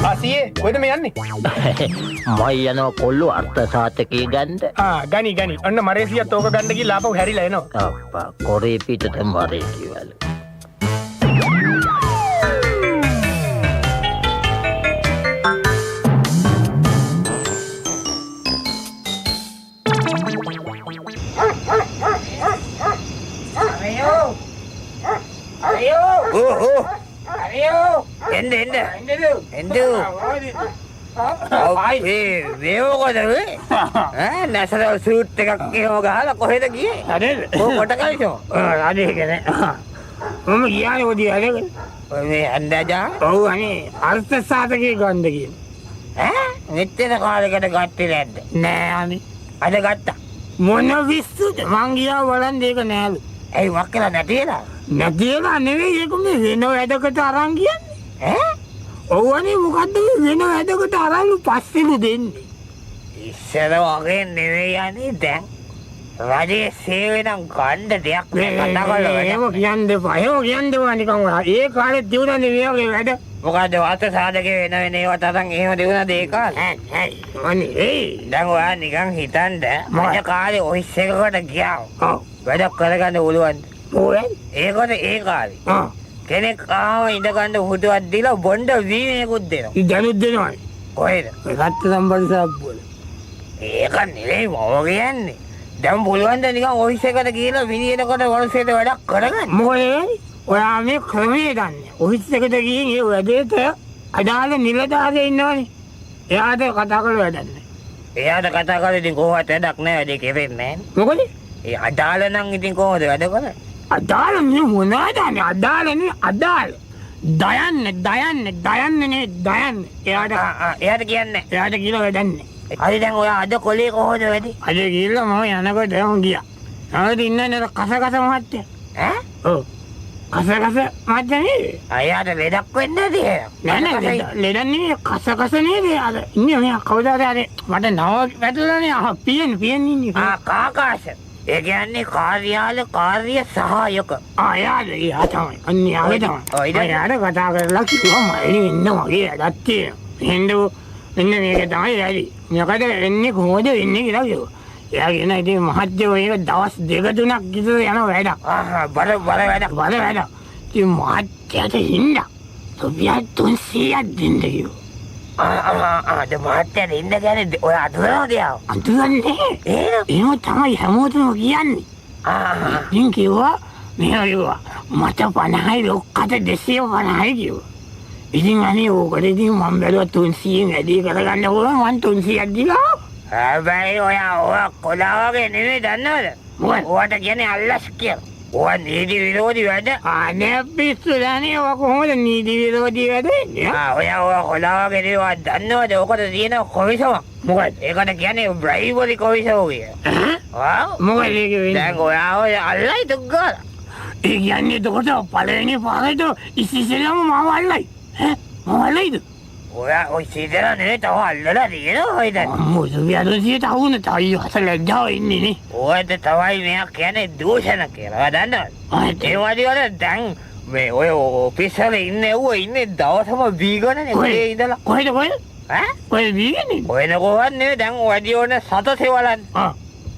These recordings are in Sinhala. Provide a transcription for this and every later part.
ආසියේ කොහෙද මේ යන්නේ? මම යනවා කොල්ලෝ අර්ථ සාතකේ ගන්න. ගනි. ඔන්න මරේසියත් ඕක ගන්න ගිහලා ආපහු හැරිලා එනවා. අප්පා කොරේ පිටට මරේ කිවල. නැසර සූට් එකක් එහෙම ගහලා කොහෙද ගියේ? හරිද? කොට කල්ෂෝ. අනේ කියන්නේ. මම ගියානේ ඔදී අරගෙන. ඔය මේ අන්දාජා. ඔව් අනේ අර්ථ සාතකේ ගන්න කියන. මෙච්චර කාලයකට ගත්තේ නැද්ද? නෑ අනේ. අද ගත්තා. මොන විශ්සුද? මං ගියා බලන් දෙක නෑලු. ඇයි වක් කියලා නැතිලා? නැතිලා නෙවෙයි ඒක මේ වෙන වැඩකට අරන් කියන්නේ. ඔව් අනේ මොකද්ද මේ වෙන වැඩකට අරන් පස්සෙලු දෙන්නේ. ඉස්සර වගේ නෙවෙයි අනේ දැන්. රජයේ සේවය නම් ගන්න දෙයක් නෑ කතා කරලා. එහෙම කියන්න එපා. එහෙම කියන්න එපා නිකන්. ඒ කාලේ තියුණානේ මේ වගේ වැඩ. මොකද වාත සාධකේ වෙන ඒවා තරම් එහෙම දෙවුණාද ඒ කාලේ? අනේ දැන් ඔයා නිකන් හිතන්න මම කාලේ ඔෆිස් එකකට ගියා. ඔව්. වැඩ කරගන්න උළුවන්. ඕයි. ඒකට ඒ කාලේ. කෙනෙක් ආව ඉඳ ගන්න හුදුවක් දීලා බොණ්ඩ වීමේකුත් දෙනවා. දැනුත් දෙනවා. කොහෙද? රත්ත සම්බන්ධ සාප්පුවල. ඒක නෙවෙයි මම කියන්නේ. දැන් පුළුවන් ද නිකන් ඔෆිස් එකට ගිහලා විදිනකොට වලසේට වැඩක් කරගන්න. මොකද ඔයා මේ ක්‍රමයේ දන්නේ. ඔෆිස් එකට ගිහින් ඒ වැඩේට අදාළ නිලධාරියෙක් ඉන්නවනේ. එයාට කතා කරලා වැඩක් නැහැ. එයාට කතා කරලා ඉතින් කොහොමද වැඩක් නැහැ වැඩේ කෙරෙන්නේ නැහැ. මොකද? ඒ අදාළ නම් ඉතින් කොහොමද වැඩ කරන්නේ? අදාළ නේ මොනවද අනේ අදාළ නේ අදාළ. දයන්නේ එයාට කියන්නේ. එයාට කියලා වැඩක් නැහැ. හරි දැන් ඔයා අද කොලේ කොහොමද වැඩි? අද ගිහිල්ලා මම යනකොට මම ගියා. ආවද ඉන්නේ නේද කස මහත්තයා? ඈ? ඔව්. කස මහත්තයා නේ. අයියාට ලෙඩක් වෙන්නද ඒ? නෑ ලෙඩක් නෙවෙයි කස නේද? අර ඉන්නේ මෙයා කවදාද අර මට නව වැටුණානේ පියෙන් ඉන්නේ. කාකාශ. ඒ කියන්නේ කාර්ය සහායක. එයා තමයි. අන්න යාගේ තමයි. එයාට කතා කරලා කිව්වා මම ඉන්න මගේ වැඩක් තියෙනවා. මෙන්න මේක තමයි වැඩි. මොකද වෙන්නේ කොහොමද වෙන්නේ කියලා කිව්වා. එයා කියන ඉතින් මහත්යෝ මේක දවස් 2-3ක් විතර යන වැඩක්. බර වැඩක්. ඉතින් මහත්යට හින්දා රුපියල් 300ක් දෙන්න කිව්වා. අද මහත්යට ඉන්න කියන්නේ ඔය අඳුරනවද යාව? අඳුරන්නේ. එහෙම තමයි හැමෝටම කියන්නේ. ඉතින් කිව්වා මෙහෙම කිව්වා මට 50යි ලොක්කට 250යි කිව්වා. ඉතින් අනේ ඕකට ඉතින් මම බැලුවා 300න් වැඩි කරගන්න ඕන මං 300ක් දීලා. හැබැයි ඔයා කොලා වගේ නෙවෙයි දන්නවද? ඔයාට කියන්නේ අල්ලස් කියලා. ඔයා නීති විරෝධී වැඩ. අනේ පිස්සුලානේ ඔයා කොහොමද නීති විරෝධී වැඩ වෙන්නේ? ඔයා කොලා වගේ නෙවෙයි ඔයා දන්නවද? ඔකට තියෙන කොමිසමක්. මොකද? ඒකට කියන්නේ බ්‍රයිබරි කොමිසම කියලා. මොකද ඒක වෙන්නේ? දැන් ඔයා අල්ලයි දුක්ගාලා. ඒ කියන්නේ එතකොට පළවෙනි පාරට ඉස්සෙල්ලාම මාව අල්ලයි. මොලයිද? ඔයා ඔය සීදලා නේ තව අල්ලලා තියෙනවා හොයද? මොකද වියදොසියට අවුන තයි හසලජ්ජාව ඉන්නේ නේ. ඔයද තවයි මෙයා කියන්නේ දූෂණ කියලා. ඔයා දන්නවද? ඒ වගේ වල දැන් මේ ඔය ඔෆිස් වල ඉන්නේ දවසම බීගනනේ ඔය ඉඳලා. කොහෙද? ඈ? කොහෙද බීගන්නේ? ඔයන කොහොමද නේ දැන් වැඩි ඕන සතසේ වලන්.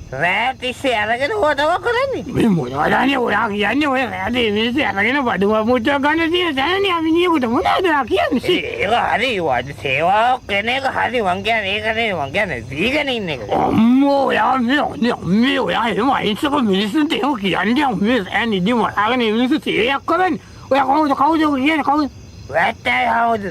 රැටිස්සේ අරගෙන හොතව කරන්නේ. මේ මොනවද අනේ ඔයා කියන්නේ ඔය රැටි මිනිස්සු අරගෙන බඩුව මුට්ටුව ගන්න තියෙන තැනනේ අපි නියුට මොනවද කියන්නේ? ඒක හරි වද සේවාවක් කරන එක හරි මං කියන්නේ ඒක නෙවෙයි මං කියන්නේ දීගෙන ඉන්න එක. අම්මෝ යා මේ ඔයා එහෙම අයින්සක මිනිස්සුන්ට එහෙම කියන්නේ මේ ඇන්නේ දි මොනවාගෙන මිනිස්සු සේවයක් කරන්නේ. ඔයා කවුද කියන්නේ කවුද? වැට්ටයි හවුද?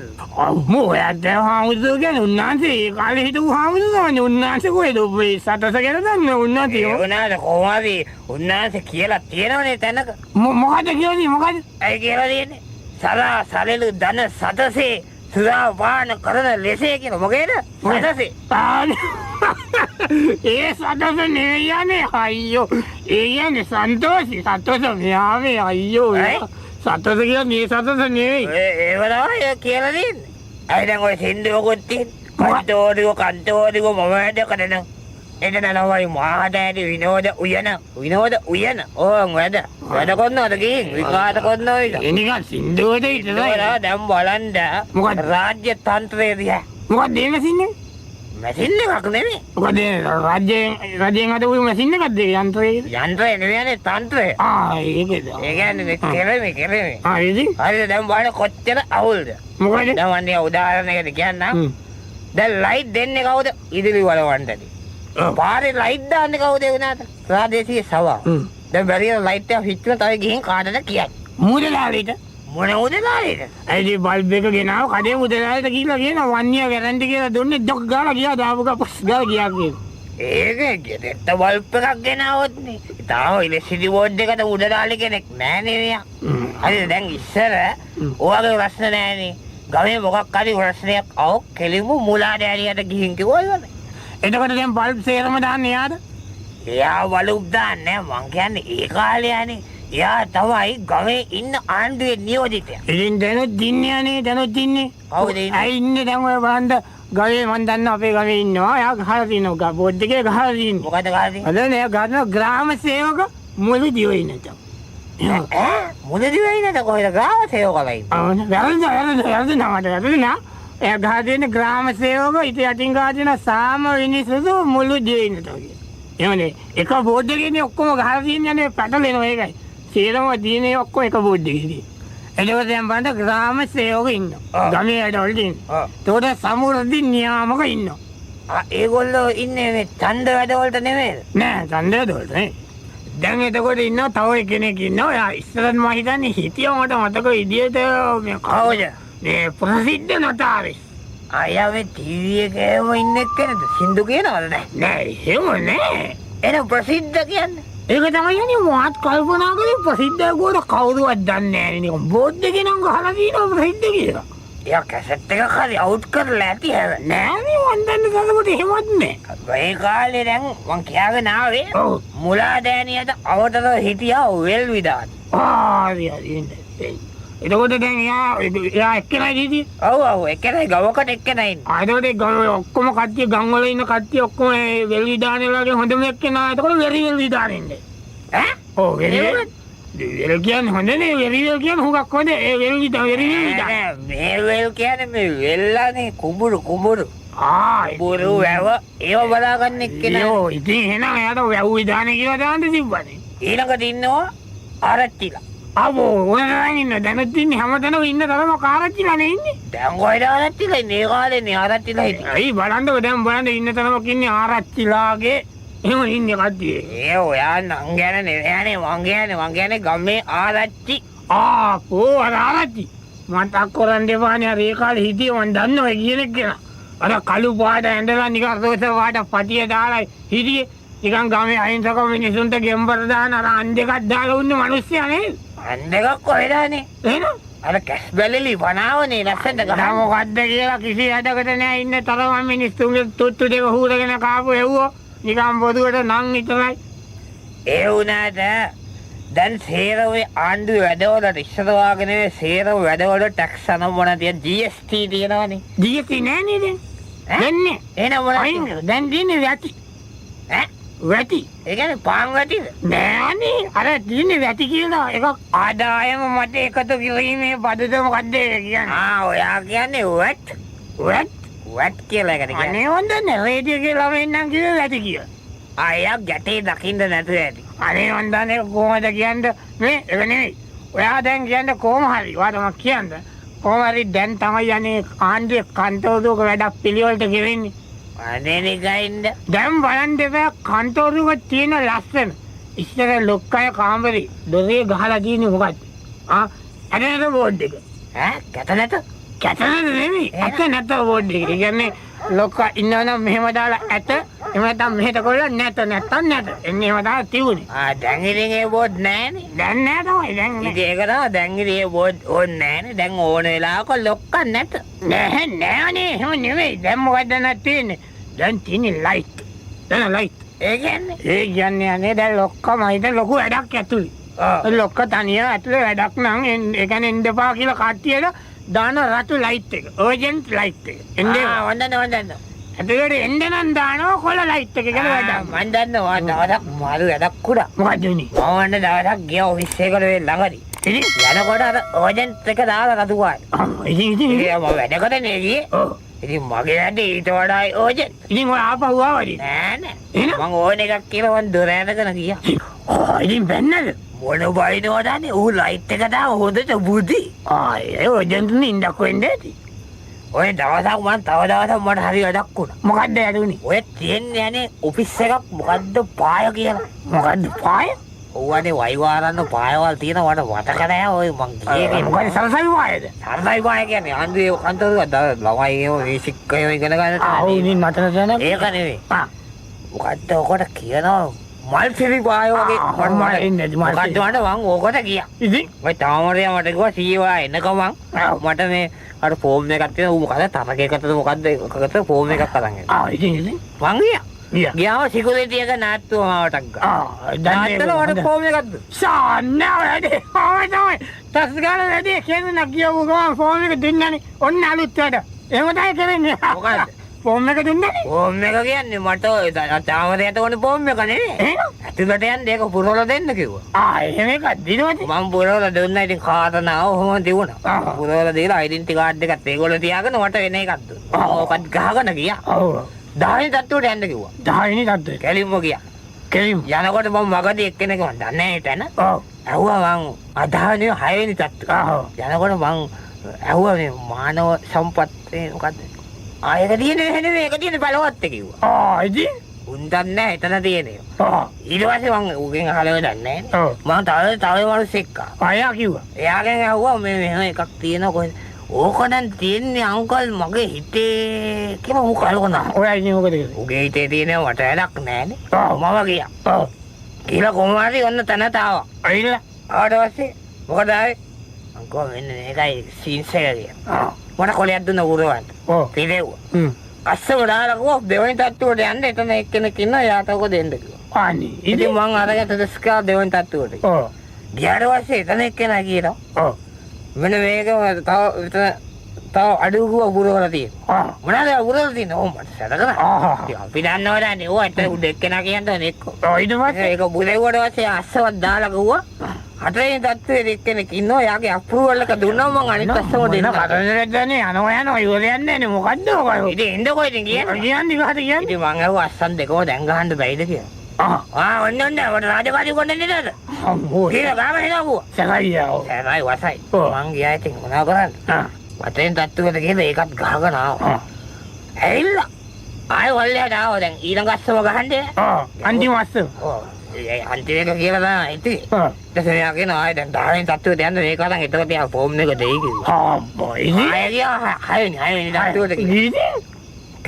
අම්මෝ වැට්ටයි හවුද කියන්නේ උන්නාන්සේ ඒ කාලේ හිටපු හවුදනේ උන්නාන්සේ කොහෙද මේ සතස ගැන දන්නේ උන්නාන්සේ ඒ උනාද කොහොමද උන්නාන්සේ කියලා තියෙනවනේ තැනක මොකද කියන්නේ මොකද? ඇයි කියලා තියෙන්නේ? සලලු ධන සතසේ සුරා පාන කරන ලෙසේ කියන මොකේද? සතසේ. ඒ සතස නෙවෙයි යන්නේ අයියෝ. ඒ කියන්නේ සන්තෝෂි සතස මෙයාවේ අයියෝ. සතස කියලා මේ සතස නෙවෙයි. ඒව තමයි කියලා දෙන්නේ. අයි දැන් ඔය සින්දුවකුත් තියෙන්නේ. කන්තෝරිකෝ මම වැඩ කරන. එතන තමයි මහාටෑටි විනෝද උයන ඕන් වැඩ කොන්නවද ගිහින් විකාශ කරනවා එනිකන් සින්දුවට විතරයි. දැන් බලන්න මොකක්ද? රාජ්‍ය තන්ත්‍රය දිහා මොකක්ද ඒ මැෂින් එක? මැෂින් එකක් නෙමෙයි මොකද රජයෙන් අද උයි මැෂින් එකක්ද ඒ යන්ත්‍රයේ? යන්ත්‍රය නෙවෙයිනේ තන්ත්‍රය ඒකද? ඒ කියන්නේ කෙරෙමි ඉතින් හරිද දැන් බලන්න කොච්චර අවුල්ද මොකද? දැන් මන්නේ උදාහරණයකට කියන්නම් දැන් ලයිට් දෙන්නේ කවුද ඉදිරි වලවන්නදී පාරේ ලයිට් දාන්නේ කවුද ඒ වුණාට ප්‍රාදේශීය සභාව දැන් බැරිය ලයිට් එක හිටලා තව ගිහින් කාටද කියන්නේ මුදලාලිට මොන උදලාලේද ඇයි බල්බ් එක ගෙනාව කඩේ මුදලාලිට කියලා කියන වන්නිය ගැරන්ටි කියලා දුන්නේ ඩොක් ගාලා ගියා දාපු ගපස් ගාලා ගියා කියලා. ඒක ගෙදරට බල්බ් එකක් ගෙනාවොත් නේ තාම ඉලෙක්ට්‍රිසිටි බෝඩ් එකට උඩදාලි කෙනෙක් නෑනේ මෙයා හරිද දැන් ඉස්සර ඔයගේ ප්‍රශ්න නෑනේ ගමේ මොකක් හරි ප්‍රශ්නයක් આવොත් කෙලින්ම මුලාඩෑරියට ගිහින් කිව්වා ඉවරයි එතකොට දැන් බල්බ් සේරම දාන්නේ යාද? එයා බල්බ් දාන්නේ මං කියන්නේ ඒ කාලේ යන්නේ එයා තමයි ගමේ ඉන්න ආණ්ඩුවේ නියෝජිතයා ඉතින් දැනුත් දින්නේ අනේ දැනුත් දින්නේ. කවුද ඉන්නේ? ඇයි ඉන්නේ දැන් ඔය බලන්න ගමේ මන් දන්නවා අපේ ගමේ ඉන්නවා. එයා ගහලා තිනවා බෝඩ් එකේ ගහලා තින්නේ. මොකද කාලේ අද නෑ ගන්න ග්‍රාම සේවක මුළු දිවෙයි නැතම්. මුලදී වෙයිනද කොහෙද ගාව සේවකලා ඉන්නේ වැරදුනා එයා ගහ දෙන ග්‍රාම සේවක ඉත යටින් ගහ දෙන සාම විනිසුදු මුළු දිවෙයි නැතෝ කියන. එහෙමනේ එක බෝඩ් එකේනේ ඔක්කොම ගහලා තියන්නේ පැටලෙනවා ඒකයි. සේරම දිනේ ඔක්කොම එක බෝඩ් එකේදී. එතකොට දැන් බලන්න ග්‍රාම සේවක ඉන්නවා. ගමේ ඇඩවල ඉන්නවා. ඒතකොට සමුර්ධි නියාමක ඉන්නවා. ඒගොල්ලෝ ඉන්නේ මේ ඡන්ද වැඩවලට නෙමෙයිද? නෑ ඡන්ද වැඩවලට නේ. දැන් එතකොට ඉන්නවා තව කෙනෙක් ඉන්නවා. එයා ඉස්සරත් මම හිතන්නේ හිටියා මට මතක විදියට මේ කවුද? මේ ප්‍රසිද්ධ නටාරිස්. අයියා මේ ටීවී එකේම ඉන්න එක්කනද සින්දු කියනවද නෑ එහෙම නෑ. එන ප්‍රසිද්ධ කියන්නේ ඒක තමයි යන්නේ මාත් කල්පනා කරේ ප්‍රසිද්ධ කවුද කවුරුවත් දන්නේ නෑනේ නිකන් බෝඩ් එකේ නම් ගහලා තියෙනවා ප්‍රසිද්ධ කියලා. එයා කැසට් එකක් හරි අවුට් කරලා ඇති හැබැයි නෑනේ මන් දන්නේ සතුට එහෙමත් නෑ. ඒ කාලේ දැන් මං කියාගෙන ආවේ මුලාදෑනියට අවතර හිටියා වෙල් විදාන. හරි හරි. එතකොට දැන් එයා එක්කෙනයි හිටියේ? ඔව් එක්කෙනයි ගවකට එක්කෙනයි ඉන්නේ. ආයෙත් ගම ඔක්කොම කට්ටිය ගම් වල ඉන්න කට්ටිය ඔක්කොම වෙල් විදානේ වගේ හොඳම එක්කෙනා. එතකොට වෙල් විදානේ ඉන්නේ. ඈ? ඔව් වෙල් කියන්නේ හොඳනේ වෙල් කියන්නේ හුඟක් හොඳ ඒ වෙල් විදා මේ වෙල් කියන්නේ මේ වෙල්ලානේ කුඹුරු කුඹුරු වැව ඒව බලාගන්න එක්කෙනා. යෝ ඉතින් එහෙනම් එයාට වැව් විදානේ කියලා දාන්න තිබ්බනේ. ඊළඟට ඉන්නවා ආරච්චිලා. අබෝ ඔයලා ඉන්න දැනුත් ඉන්නේ හැමතැනම ඉන්න තරම ආරච්චිලානේ ඉන්නේ. දැන් කොහෙද ආරච්චිලා ඉන්නේ? ඒ කාලේනේ ආරච්චිලා හිටියේ. අයි බලන්නකො දැන් බලන්න ඉන්න තරමක් ඉන්නේ ආරච්චිලාගේ එහෙම ඉන්නේ කට්ටිය. ඒ ඔයා නම් ගැන නෙවෙයිනේ මං කියන්නේ ගමේ ආරච්චි. කෝ ආරච්චි. මතක් කරන් දෙපානේ අර ඒ කාලේ හිටියේ මං දන්නවා කියනෙක් කියලා. අර කළු පාට ඇඳලා නිකන් රෝස පාට පටිය දාලා හිටියේ. නිකන් ගමේ අහිංසක මිනිසුන්ට ගෙම්බර දාන අර අන් දෙකක් දාලා උන්නේ මිනිස්සයා නේද? අන් දෙකක් කොහෙදානේ? එහෙනම් අර කැස් බැලලි වනාවනේ ලස්සනට ගහන මොකද්ද කියලා කිසි යඩකට නෑ ඉන්න තරම මිනිස්සුන්ගේ තුට්ටු දෙක හූරගෙන කාපු එව්වෝ නිකන් බොදුවට නම් විතරයි. ඒ වුණාට දැන් සේරවේ ආණ්ඩුවේ වැඩවලට ඉස්සර වාගෙන සේරව වැඩවලට ටැක්ස් අනම්මන තියෙන GST තියෙනවනේ. GST නෑ නේද? දැන්නේ එහෙනම් මොනවද? දැන් දින්නේ වැටි. වැටි. ඒ කියන්නේ පාන් වැටිද? නෑනේ. අර දින්නේ වැටි කියලා එකක් ආදායම මත එකතු කිරීමේ පදද මොකද්ද කියන්නේ? ඔයා කියන්නේ වැට් කියලා එකට කියන්නේ. අනේ හොඳනේ රේඩියෝ කියලා වෙන්නම් කිව්වේ වැටි කියලා. එයා ගැටේ දකින්න නැතුව ඇති. අනේ හොඳනේ කොහොමද කියන්නේ මේ ඒක නෙවෙයි. ඔයා දැන් කියන්නේ කොහොම හරි. ඔයාට මම කියන්නේ කොහොම හරි දැන් තමයි යන්නේ ආණ්ඩුවේ කන්තෝරුවක වැඩක් පිළිවෙලට ගෙවෙන්නේ. අනේ නිකයින්ද දැන් බලන්න දෙපෑ කන්තෝරුවක තියෙන ලස්සන ඉස්සර ලොක්කය කාමරේ දොරේ ගහලා තියෙන්නේ මොකද්ද? ඇට බෝඩ් එක. කැත නැත? කැත නෙමෙයි. ඇට නැත බෝඩ් එක. ඒ කියන්නේ ලොක්කා ඉන්නවනම් මෙහෙම දාලා ඇට එහෙම නැත්නම් මෙහෙට කොල්ල නැත නැත්තම් නැත. එන්නේ එහෙම දාලා තිබුණේ. දැන් ඉතින් ඒ බෝඩ් නැහැනේ. දැන් නෑ තමයි. දැන් ඉතින් ඒක තමයි දැන් ඉතින් ඒ බෝඩ් ඕනේ නැහැනේ. දැන් ඕන වෙලාවක ලොක්කා නැත. නෑනේ එහෙම නෙමෙයි. දැන් මොකද්ද නැත්තේ? දැන් තියෙන්නේ ලයිට්. දැන් ලයිට්. ඒ කියන්නේ අනේ දැන් ලොක්කම හිට ලොකු වැඩක් ඇතුළේ. ලොක්ක තනියම ඇතුළේ වැඩක් නම් ඒ කියන්නේ එන්න එපා කියලා කට්ටියට දාන රතු ලයිට් එක. ඕජන්ට් ලයිට් එක. එන්නේ වන්දන. ඇතුළට එන්න නම් දානවා කොළ ලයිට් එක කියලා වැඩක්. මන් දන්නවා දවසක් මාළු වැඩක් කුඩා. මොකද උනේ? මම දවසක් ගියා ඔෆිස් එකට ළඟදී. ඉතින් යනකොට අර ඕජන්ට් එක දාලා රතුවායි. ඉතින් මම වැඩ කරන්නේ ගියේ. ඔව්. ඉතින් මගේ වැඩේ ඊට වඩා ඕජන්ට්. ඉතින් ඔය ආපහු ආවද? නෑ. එහෙනම්? මං ඕන එකක් කියලා මං දොර ඇරගෙන ගියා. ඉතින් බැන්නද? මොන බයිනවටනේ ඌ ලයිට් එක දාලා හොඳට බුදි. ඒ ඔජන්තුනේ ඉන්නක් වෙන්නේ ඇති. ඔය දවසක් මං තව දවසක් මට හරි වැඩක් වුණා. මොකද්ද ඇතුනේ? ඔය තියෙන්නේ අනේ ඔෆිස් එකක් මොකද්ද පාය කියලා. මොකද්ද පාය? ඔව්වනේ වයිවාරන්න පායවල් තියෙන මට මතක නෑ ඔය මං ගියේ. මොකද සරසවි පායද? සරසයි පාය කියන්නේ අන්දුවේ කන්තරුවක් ළමයි ඒව බේසික් ඒව ඉගෙන ගන්න ආ ඉතින් මට නෑ. ඒක නෙවෙයි. මොකද්ද ඔකට කියනවා මල් පිරි පාය වගේ මොකද්ද මට මං ඕකට ගියා. ඉතින් ඔය තාමරියා මට කිව්වා සීවා එනකම මට මේ අර ෆෝම් එකක් තියෙනවා ඌ මොකද තරකයකටද මොකද්ද එකකට ෆෝම් එකක් අරන් එනවා. ඉතින් මං ගියාම සිකුරිටි එක නාට්ටුව මාවටක් ගා. නාට්ටුවල වල ෆෝම් එකක්ද? සාන්නා වැඩේ. තමයි. තස් ගාලා වැඩේ කියන්නේ ගියව ගමන් ෆෝම් එක දෙන්නනේ. ඔන්න අලුත් වැඩ. එහෙම තමයි කරන්නේ. මොකද්ද? ෆෝම් එක දුන්නනේ. ෆෝම් එක කියන්නේ මට තාමරියට ඕනේ ෆෝම් එක නෙවෙයි. ඇතුළට යන්න ඒක පුරවලා දෙන්න කිව්වා. එහෙම එකක් දිනවද? මම පුරවලා දුන්නා ඉතින් කාරණාව ඔහොම තිබුණා. පුරවලා දීලා ඩෙන්ටි කාඩ් එකත් ඒගොල්ලෝ තියාගෙන මට වෙන එකක් දුන්නා. ඕකත් ගහගෙන ගියා. ඔව්. 10 තත්ත්වයට යන්න කිව්වා. 10 තත්ත්වයට. කැලින්ම ගියා. කැලින් යනකොට මම මගදී එක්කෙනෙක් මන් දන්නේ නැහැ එතන. ඔව්. ඇහුවා මං අදහනේ 6 වෙනි තත්ත්වය. යනකොට මං ඇහුවා මේ මානව සම්පත් මොකද්ද? ඒක තියෙන්නේ නෙමෙයි ඒක තියෙන්නේ බලවත් කිව්වා. ඉතින් උන් දන්නේ නැහැ එතන තියෙන්නේ. ඊට පස්සේ මං උගෙන් අහලා දන්නේ නැහැ. මම තව මිනිස්සෙක් ආවා කිව්වා. එයාගෙන් ඇහුවා මේ මෙහෙම එකක් තියෙනවා කොහෙද? ඕකනම් තියෙන්නේ අංකල් මගේ හිතේ කියලා ඌ කල්පනා. ඔයා ඉන්නේ මොකද කියලා? උගේ හිතේ තියෙනවා මට වැඩක් නැහැනේ. මම ගියා. කියලා කොහොම හරි ඔන්න තැනට ආවා. ඇවිල්ලා ආවට පස්සේ මොකද ආවේ? අංකල් මෙන්න මේකයි සීන්ස් එක කියලා. මට කොලයක් දුන්න උරවන්න. පිළිවෙව්වා. අස්සම දාලා ගෝ දෙවෙනි තට්ටුවට යන්න එතන එක්කෙනෙක් ඉන්නවා යාට ඔක දෙන්න කිව්වා. අනේ ඉතින් මං අරගෙන තස්කා දෙවෙනි තට්ටුවට. ගියාට පස්සේ එතන එක්කෙනා කියනවා. මෙන්න මේක තව අඩුව පුරවලා තියෙනවා. මොනවාද පුරවලා තියෙන්නේ? ඕ මට සැලකලා. අපි දන්නවනේ ඕ ඇත්ත උඩ එක්කෙනා කියන්නේ එක්ක. ඊට පස්සේ ඒක බුලෙව්වට පස්සේ අස්සවත් දාලා ගුවා. හතරේ තත්ත්වයේ එක්කෙනෙක් ඉන්නවා. යාගේ අප්‍රූවල් එක දුන්නා මං අනිත් අස්සම දෙන්න. කතරේ දැන්නේ යනවා ඉවර යන්නේ නේ මොකද්ද ඔය? ඉතින් එන්නකො ඉතින් කියන්නේ. කියන්නේ මොකද කියන්නේ? ඉතින් මං අහුවා අස්සන් දෙකම දැන් ගහන්න බැයිද කියලා. ඔන්න මට රාජකාරී කොන්නේ නේද? අම්මෝ. කියලා ගාම එනවා. සැකයියෝ. සැකයි වසයි. මං ගියා ඉතින් මොනවා කරන්නේ? වතෙන් තත්ත්වයකට ගිහලා ඒකත් ගහගෙන ආවා. ඇවිල්ලා ආයෙ වල්ලයට ආවා දැන් ඊළඟ අස්සම ගහන්නේ. අන්තිම අස්සම. ඒ අන්තිම එක කියලා තමයි ඉතින්. ඊට පස්සේ යගෙන ආයෙ දැන් 10 තත්ත්වයට යන්න මේක අරන් එතකොට යා ෆෝම් එක දෙයි කිව්වා. අම්මෝ. ආයෙ ගියා 6 වෙනි තත්ත්වයට ගිහින්.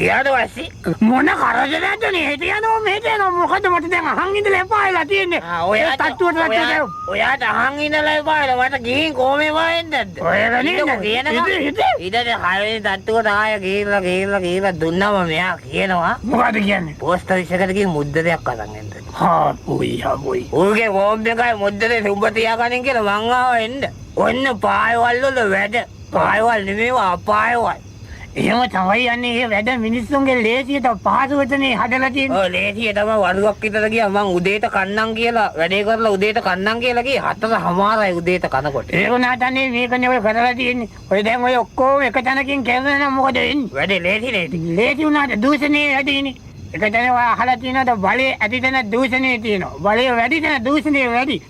කියාද වසි මොන කරදරයක්ද නේ හිත යනවා මෙහෙට යනවා මොකද මට දැන් අහන් ඉඳලා එපායලා තියෙන්නේ ඔයාට තට්ටුවට ඔයාට අහන් ඉඳලා එපායලා මට ගිහින් කොහොමද වයින්දද ඔයාලා නේද ඊට හරියට තට්ටුවට ආය ගිහිල්ලා දුන්නම මෙයා කියනවා මොකද කියන්නේ පෝස්ට් ඔෆිස් එකට ගිහින් මුද්දරයක් අරන් එන්න හොයි ඌගේ ෆෝම් එකයි මුද්දරේ සුඹ තියාගන්න කියලා මං ආවා එන්න ඔන්න පායවල් වල වැඩ පායවල් නෙමෙයි අපායවල් එහෙම තමයි යන්නේ ඒ වැඩ මිනිස්සුන්ගේ ලේසියට පහසුවටනේ හදලා තියෙන්නේ. ඔව් ලේසිය තමයි වරුවක් විතර ගියා මං උදේට කන්නම් කියලා වැඩේ කරලා උදේට කන්නම් කියලා ගියේ 4:00යි උදේට කනකොට. ඒක නාටන්නේ මේකනේ ඔය කරලා තියෙන්නේ. ඔය දැන් ඔය ඔක්කොම එක තැනකින් කරනවා නම් මොකද වෙන්නේ? වැඩේ ලේසි නේද? ලේසි උනාට දූෂණේ වැඩිනේ. එක තැන ඔය අහලා තියෙනවද බලේ ඇති තැන දූෂණේ තියෙනවා. බලේ වැඩි තැන දූෂණේ වැඩි.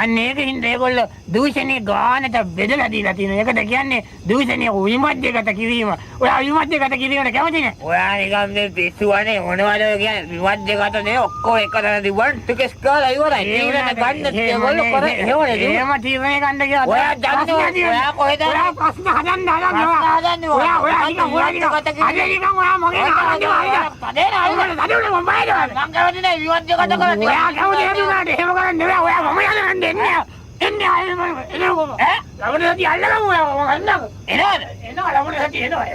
අන්න ඒකින් ඒගොල්ලෝ දූෂණේ ගානට බෙදලා දීලා තියෙනවා. ඒකට කියන්නේ දූෂණේ විමධ්‍යගත කිරීම. ඔයා විමධ්‍යගත කිරීමට කැමති නෑ? ඔයා නිකන් මේ පිස්සුවනේ මොනවද කියන්නේ විමධ්‍යගත නේ ඔක්කොම එකතන තිබුණ ටිකස් කාලා ඉවරයි. තීරණ ගන්න ඒගොල්ලෝ කරේ එහෙමනේ. එහෙම තීරණේ ගන්න කියලා. ඔයා දන්නේ ඔයා කොහෙද? ඔයා ප්‍රශ්න හදන්නේ ඔයා නිකන් ඔයා මගේ පදේ නෑ. පදේ මම බයද? මං කවදද විමධ්‍යගත කරන්නේ? ඔයා කවුද හදුනාට එහෙම කරන්නේ නෙවෙයි. ඔයා මම යන්නේ එන්නේ ආයෙ එනවා ඈ ළමනේ සතිය අල්ලගමු ඔයා මම ගන්නකො එනවද එනවා ළමනේ සතිය එනවා